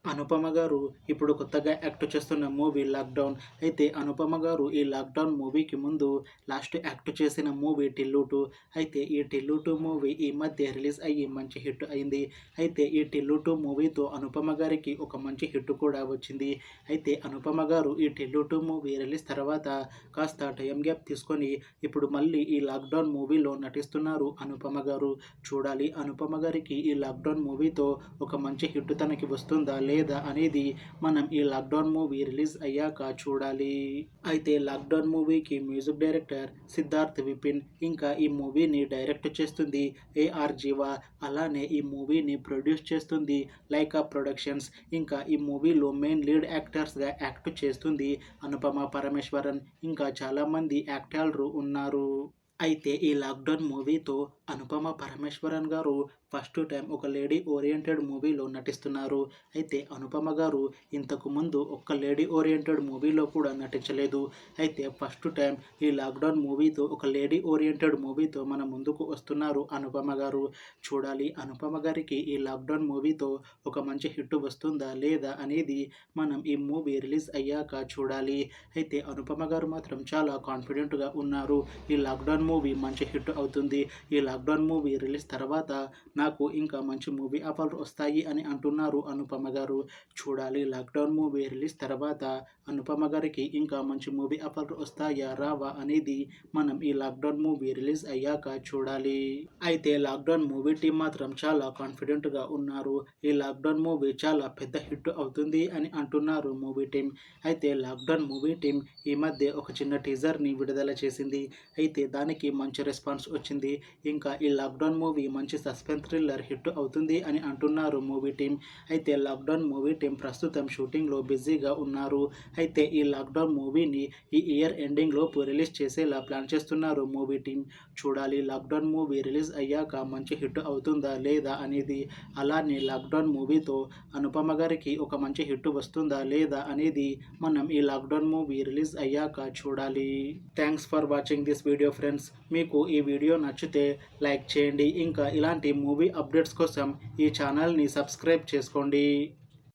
అనుపమ గారు ఇప్పుడు కొత్తగా యాక్ట్ చేస్తున్న మూవీ 'లాక్‌డౌన్'. అయితే అనుపమ గారు ఈ 'లాక్‌డౌన్' మూవీకి ముందు లాస్ట్ యాక్ట్ చేసిన మూవీ 'టిల్లు 2'. అయితే ఈ 'టిల్లు 2' మూవీ ఈ మధ్య రిలీజ్ అయ్యి మంచి హిట్ అయింది. అయితే ఈ 'టిల్లు 2' మూవీతో అనుపమ గారికి ఒక మంచి హిట్ కూడా వచ్చింది. అయితే అనుపమ గారు ఈ 'టిల్లు 2' మూవీ రిలీజ్ తర్వాత కాస్త టైం గ్యాప్ తీసుకొని ఇప్పుడు మళ్ళీ ఈ 'లాక్‌డౌన్' మూవీలో నటిస్తున్నారు అనుపమ గారు. చూడాలి అనుపమ గారికి ఈ 'లాక్‌డౌన్' మూవీతో ఒక మంచి హిట్ తనకి వస్తుందా లేదా అనేది మనం ఈ 'లాక్‌డౌన్' మూవీ రిలీజ్ అయ్యాక చూడాలి. అయితే 'లాక్‌డౌన్' మూవీకి మ్యూజిక్ డైరెక్టర్ సిద్ధార్థ్ విపిన్, ఇంకా ఈ మూవీని డైరెక్ట్ చేస్తుంది ఏఆర్ జీవా, అలానే ఈ మూవీని ప్రొడ్యూస్ చేస్తుంది లైకా ప్రొడక్షన్స్. ఇంకా ఈ మూవీలో మెయిన్ లీడ్ యాక్టర్స్గా యాక్ట్ చేస్తుంది అనుపమ పరమేశ్వరన్, ఇంకా చాలామంది యాక్టర్లు ఉన్నారు. అయితే ఈ 'లాక్‌డౌన్' మూవీతో అనుపమ పరమేశ్వరన్ గారు ఫస్ట్ టైం ఒక లేడీ ఓరియెంటెడ్ మూవీలో నటిస్తున్నారు. అయితే అనుపమ గారు ఇంతకు ముందు ఒక్క లేడీ ఓరియెంటెడ్ మూవీలో కూడా నటించలేదు. అయితే ఫస్ట్ టైం ఈ 'లాక్‌డౌన్' మూవీతో ఒక లేడీ ఓరియెంటెడ్ మూవీతో మన ముందుకు వస్తున్నారు అనుపమ గారు. చూడాలి అనుపమ గారికి ఈ 'లాక్‌డౌన్' మూవీతో ఒక మంచి హిట్ వస్తుందా లేదా అనేది మనం ఈ మూవీ రిలీజ్ అయ్యాక చూడాలి. అయితే అనుపమ గారు మాత్రం చాలా కాన్ఫిడెంట్గా ఉన్నారు. ఈ 'లాక్‌డౌన్' మూవీ మంచి హిట్ అవుతుంది. ఈ 'లాక్‌డౌన్' మూవీ రిలీజ్ తర్వాత నాకు ఇంకా మంచి మూవీ ఆఫర్లు వస్తాయి అని అంటున్నారు అనుపమ గారు. చూడాలి 'లాక్‌డౌన్' మూవీ రిలీజ్ తర్వాత అనుపమ గారికి ఇంకా మంచి మూవీ ఆఫర్లు వస్తాయా రావా అనేది మనం ఈ 'లాక్‌డౌన్' మూవీ రిలీజ్ అయ్యాక చూడాలి. అయితే 'లాక్‌డౌన్' మూవీ టీం మాత్రం చాలా కాన్ఫిడెంట్గా ఉన్నారు. ఈ 'లాక్‌డౌన్' మూవీ చాలా పెద్ద హిట్ అవుతుంది అని అంటున్నారు మూవీ టీం. అయితే 'లాక్‌డౌన్' మూవీ టీం ఈ మధ్య ఒక చిన్న టీజర్ని విడుదల చేసింది. అయితే దానికి మంచి రెస్పాన్స్ వచ్చింది. ఇంకా ఈ 'లాక్‌డౌన్' మూవీ మంచి సస్పెన్స్ థ్రిల్లర్ హిట్ అవుతుంది అని అంటున్నారు మూవీ టీం. అయితే 'లాక్‌డౌన్' మూవీ టీం ప్రస్తుతం షూటింగ్లో బిజీగా ఉన్నారు. అయితే ఈ 'లాక్‌డౌన్' మూవీని ఈ ఇయర్ ఎండింగ్ లోపు రిలీజ్ చేసేలా ప్లాన్ చేస్తున్నారు మూవీ టీం. చూడాలి 'లాక్‌డౌన్' మూవీ రిలీజ్ అయ్యాక మంచి హిట్ అవుతుందా లేదా అనేది, అలానే 'లాక్‌డౌన్' మూవీతో అనుపమ గారికి ఒక మంచి హిట్ వస్తుందా లేదా అనేది మనం ఈ 'లాక్‌డౌన్' మూవీ రిలీజ్ అయ్యాక చూడాలి. Thanks for watching this video friends. మీకు ఈ వీడియో నచ్చితే లైక్ చేయండి. ఇంకా ఇలాంటి మూవీ అప్డేట్స్ కోసం ఈ ఛానల్ని సబ్స్క్రైబ్ చేసుకోండి.